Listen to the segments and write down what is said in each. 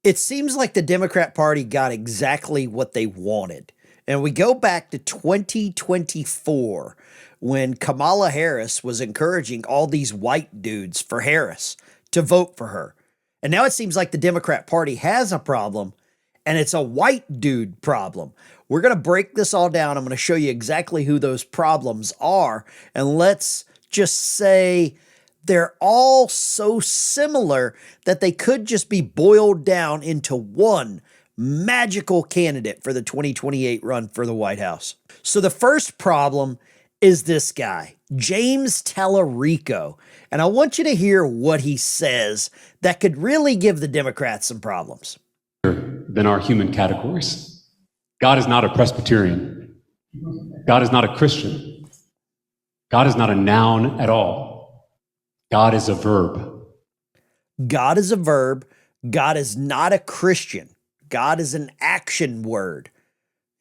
It seems like the Democrat Party got exactly what they wanted. And we go back to 2024 when Kamala Harris was encouraging all these white dudes for Harris to vote for her. And now it seems like the Democrat Party has a problem, and it's a white dude problem. We're going to break this all down. I'm going to show you exactly who those problems are. And let's just say they're all so similar that they could just be boiled down into one magical candidate for the 2028 run for the White House. So the first problem is this guy, James Tallarico. And I want you to hear what he says that could really give the Democrats some problems. Than our human categories. God is not a Presbyterian. God is not a Christian. God is not a noun at all. God is a verb. God is a verb. God is not a Christian. God is an action word.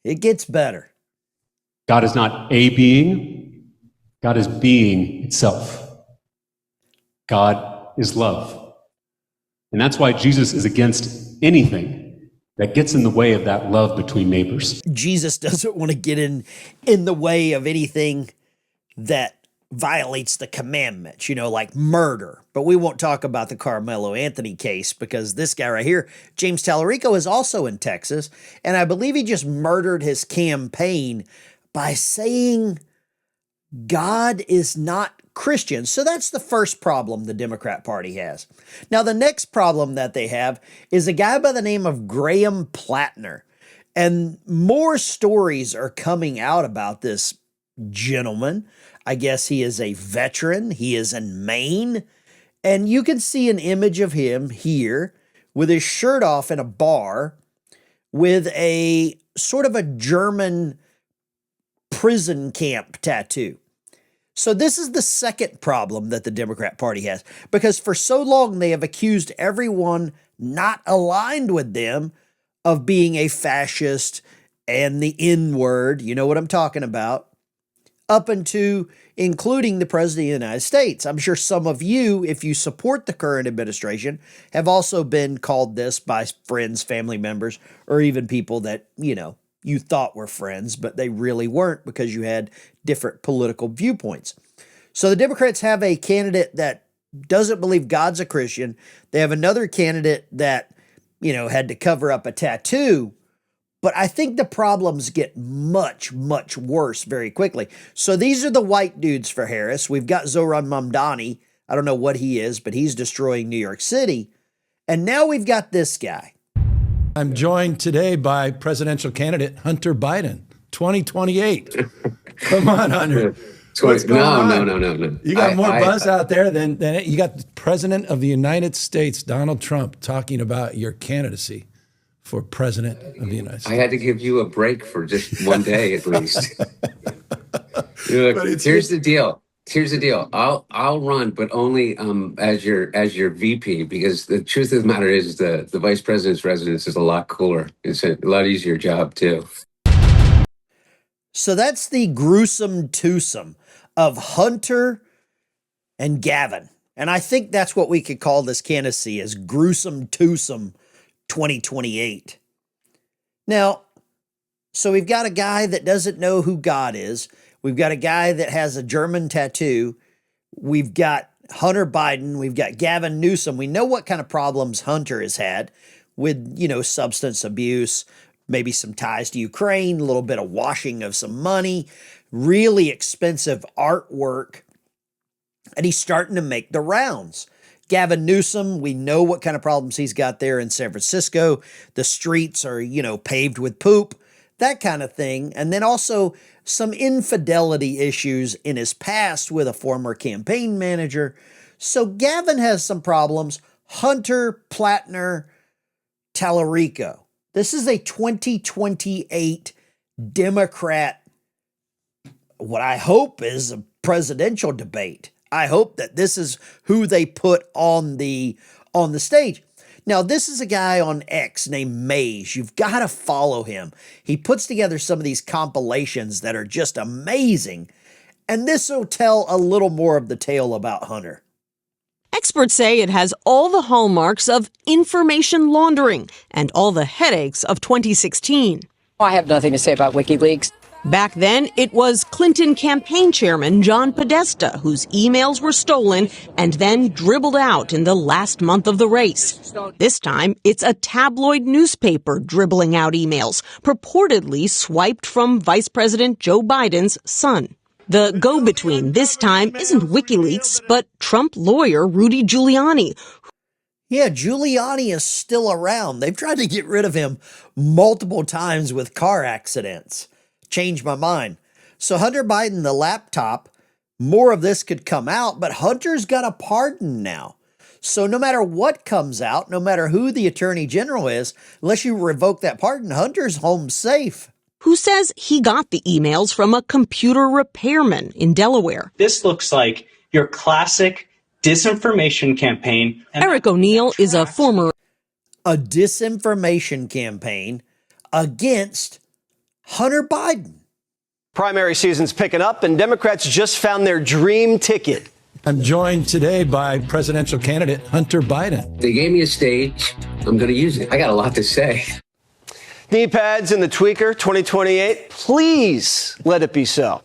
It gets better. God is not a being. God is being itself. God is love. And that's why Jesus is against anything that gets in the way of that love between neighbors. Jesus doesn't want to get in the way of anything that violates the commandments, like murder. But we won't talk about the Carmelo Anthony case because this guy right here, James Tallarico, is also in Texas. And I believe he just murdered his campaign by saying God is not Christian. So that's the first problem the Democrat Party has. Now, the next problem that they have is a guy by the name of Graham Platner. And more stories are coming out about this gentleman. I guess he is a veteran. He is in Maine. And you can see an image of him here with his shirt off in a bar with a sort of a German prison camp tattoo. So this is the second problem that the Democrat Party has, because for so long they have accused everyone not aligned with them of being a fascist and the N-word, you know what I'm talking about, up into including the President of the United States. I'm sure some of you, if you support the current administration, have also been called this by friends, family members, or even people that, you thought were friends, but they really weren't because you had different political viewpoints. So the Democrats have a candidate that doesn't believe God's a Christian. They have another candidate that, had to cover up a tattoo. But I think the problems get much, much worse very quickly. So these are the white dudes for Harris. We've got Zohran Mamdani. I don't know what he is, but he's destroying New York City. And now we've got this guy. I'm joined today by presidential candidate Hunter Biden, 2028. Come on, Hunter. What's going on? No. You got more buzz out there than you got the President of the United States, Donald Trump, talking about your candidacy for President of the United States. I had to give you a break for just one day at least. Here's the deal. I'll run, but only as your VP, because the truth of the matter is the vice president's residence is a lot cooler. It's a lot easier job too. So that's the gruesome twosome of Hunter and Gavin. And I think that's what we could call this candidacy, is gruesome twosome 2028. Now, so we've got a guy that doesn't know who God is. We've got a guy that has a German tattoo. We've got Hunter Biden. We've got Gavin Newsom. We know what kind of problems Hunter has had with, substance abuse, maybe some ties to Ukraine, a little bit of washing of some money, really expensive artwork. And he's starting to make the rounds. Gavin Newsom, we know what kind of problems he's got there in San Francisco. The streets are, paved with poop, that kind of thing. And then also some infidelity issues in his past with a former campaign manager. So Gavin has some problems. Hunter, Platner, Tallarico. This is a 2028 Democrat, what I hope is a presidential debate. I hope that this is who they put on the stage. Now, this is a guy on X named Maze. You've got to follow him. He puts together some of these compilations that are just amazing. And this will tell a little more of the tale about Hunter. Experts say it has all the hallmarks of information laundering and all the headaches of 2016. I have nothing to say about WikiLeaks. Back then, it was Clinton campaign chairman John Podesta whose emails were stolen and then dribbled out in the last month of the race. This time, it's a tabloid newspaper dribbling out emails, purportedly swiped from Vice President Joe Biden's son. The go-between this time isn't WikiLeaks, but Trump lawyer Rudy Giuliani. Yeah, Giuliani is still around. They've tried to get rid of him multiple times with car accidents. Changed my mind. So Hunter Biden, the laptop, more of this could come out, but Hunter's got a pardon now. So no matter what comes out, no matter who the attorney general is, unless you revoke that pardon, Hunter's home safe. Who says he got the emails from a computer repairman in Delaware. This looks like your classic disinformation campaign. Eric O'Neill is a former... A disinformation campaign against Hunter Biden. Primary season's picking up, and Democrats just found their dream ticket. I'm joined today by presidential candidate Hunter Biden. They gave me a stage. I'm going to use it. I got a lot to say. Knee pads in the tweaker 2028. Please let it be so.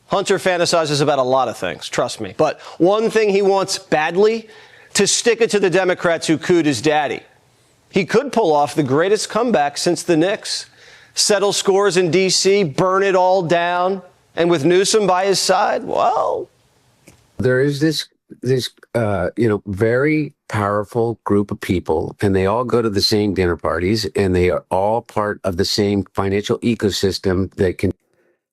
Hunter fantasizes about a lot of things, trust me. But one thing he wants badly, to stick it to the Democrats who cooed his daddy. He could pull off the greatest comeback since the Knicks. Settle scores in D.C., burn it all down. And with Newsom by his side, well... There is this very powerful group of people, and they all go to the same dinner parties, and they are all part of the same financial ecosystem that can...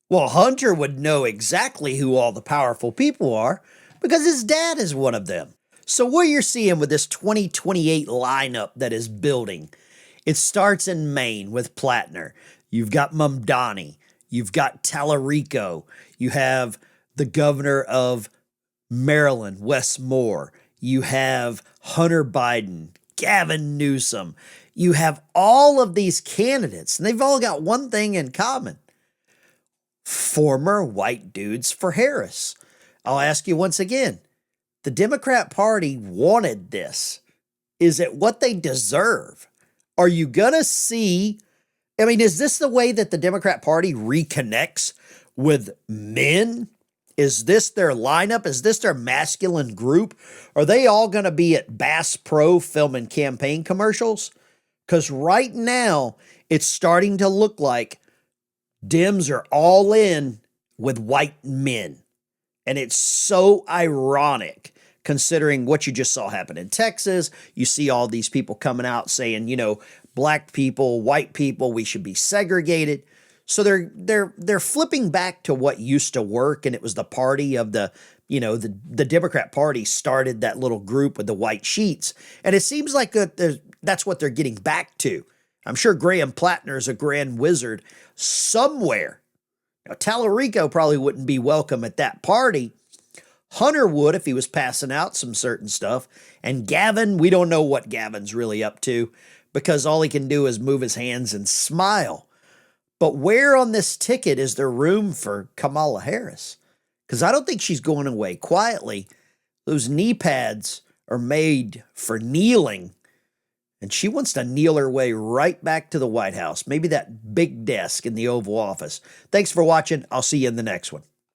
Well, Hunter would know exactly who all the powerful people are because his dad is one of them. So what you're seeing with this 2028 lineup that is building, it starts in Maine with Platner. You've got Mamdani. You've got Tallarico. You have the governor of Maryland, Wes Moore. You have Hunter Biden, Gavin Newsom. You have all of these candidates, and they've all got one thing in common. Former white dudes for Harris. I'll ask you once again, the Democrat Party wanted this. Is it what they deserve? Are you going to see, is this the way that the Democrat Party reconnects with men? Is this their lineup? Is this their masculine group? Are they all going to be at Bass Pro filming campaign commercials? Because right now, it's starting to look like Dems are all in with white men. And it's so ironic considering what you just saw happen in Texas. You see all these people coming out saying, black people, white people, we should be segregated. So they're flipping back to what used to work, and it was the party of the Democrat Party started that little group with the white sheets, and it seems like that's what they're getting back to. I'm sure Graham Platner is a grand wizard somewhere. Now, Tallarico probably wouldn't be welcome at that party. Hunter would if he was passing out some certain stuff, and Gavin, we don't know what Gavin's really up to because all he can do is move his hands and smile. But where on this ticket is there room for Kamala Harris? Because I don't think she's going away quietly. Those knee pads are made for kneeling, and she wants to kneel her way right back to the White House, maybe that big desk in the Oval Office. Thanks for watching. I'll see you in the next one.